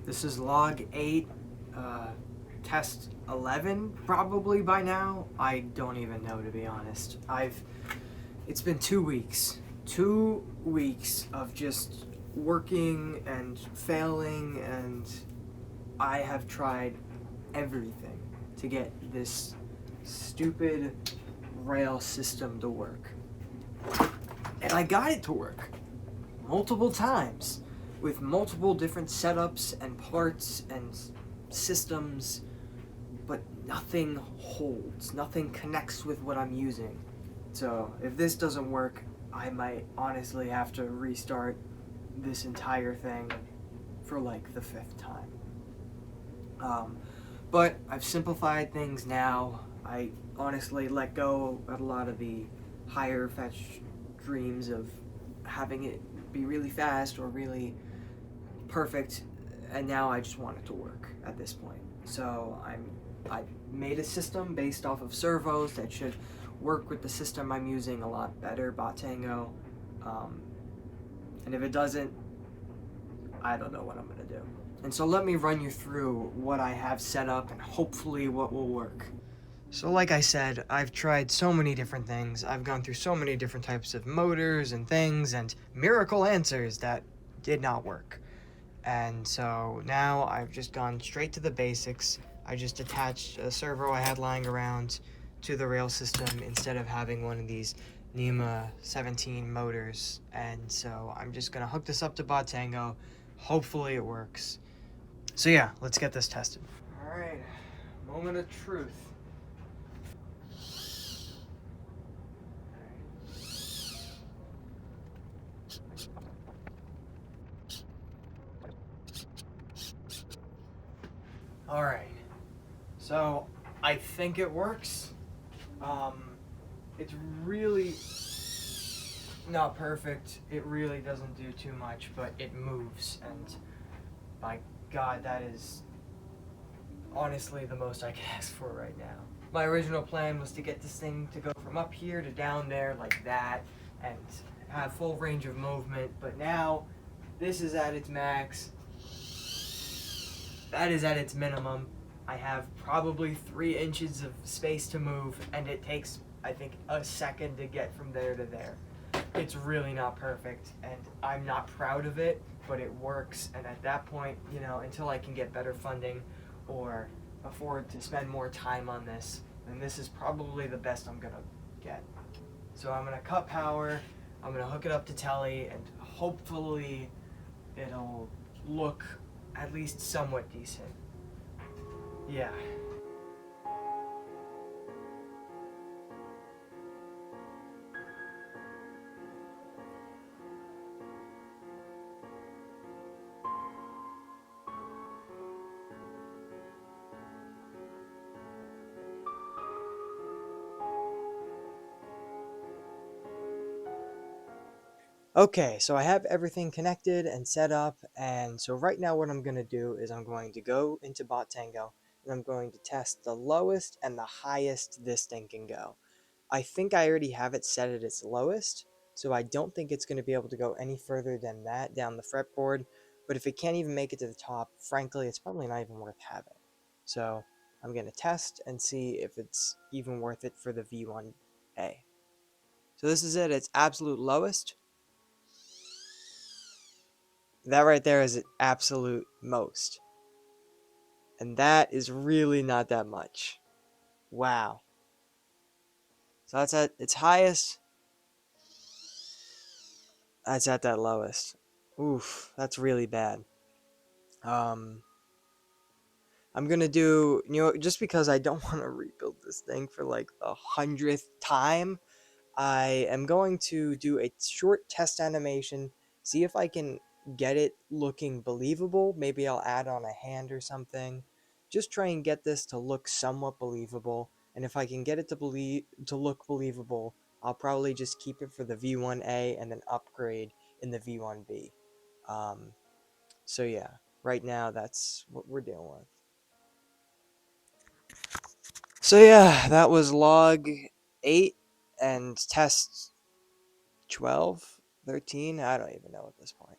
This is log 8, test 11, probably by now. I don't even know, to be honest. It's been 2 weeks. 2 weeks of just working and failing, and I have tried everything to get this stupid rail system to work. And I got it to work multiple times with multiple different setups and parts and systems, but nothing holds, nothing connects with what I'm using. So if this doesn't work, I might honestly have to restart this entire thing for like the 5th time. But I've simplified things now. I honestly let go of a lot of the higher fetch dreams of having it be really fast or really perfect, and now I just want it to work at this point. So I made a system based off of servos that should work with the system I'm using a lot better, Botango. And if it doesn't, I don't know what I'm gonna do. And so let me run you through what I have set up and hopefully what will work. So like I said, I've tried so many different things. I've gone through so many different types of motors and things and miracle answers that did not work. And so now I've just gone straight to the basics. I just attached a servo I had lying around to the rail system instead of having one of these NEMA 17 motors. And so I'm just gonna hook this up to Botango. Hopefully it works. So yeah, let's get this tested. All right, moment of truth. All right, so I think it works. It's really not perfect. It really doesn't do too much, but it moves, and my God, that is honestly the most I can ask for right now. My original plan was to get this thing to go from up here to down there like that, and have full range of movement, but now this is at its max. That is at its minimum. I have probably 3 inches of space to move, and it takes, I think, a second to get from there to there. It's really not perfect, and I'm not proud of it, but it works. And at that point, until I can get better funding or afford to spend more time on this, then this is probably the best I'm gonna get. So I'm gonna cut power, I'm gonna hook it up to Teli, and hopefully it'll look at least somewhat decent. Yeah. Okay, so I have everything connected and set up, and so right now what I'm going to do is I'm going to go into Botango, and I'm going to test the lowest and the highest this thing can go. I think I already have it set at its lowest, so I don't think it's going to be able to go any further than that down the fretboard, but if it can't even make it to the top, frankly, it's probably not even worth having. So I'm going to test and see if it's even worth it for the V1A. So this is it, its absolute lowest. That right there is its absolute most. And that is really not that much. Wow. So that's at its highest. That's at that lowest. Oof, that's really bad. Um, I'm gonna do, just because I don't want to rebuild this thing for like the 100th time, I am going to do a short test animation, see if I can get it looking believable. Maybe I'll add on a hand or something. Just try and get this to look somewhat believable. And if I can get it to look believable, I'll probably just keep it for the V1A and then upgrade in the V1B. Um, so yeah, right now that's what we're dealing with. So yeah, that was log 8 and test 12, 13. I don't even know at this point.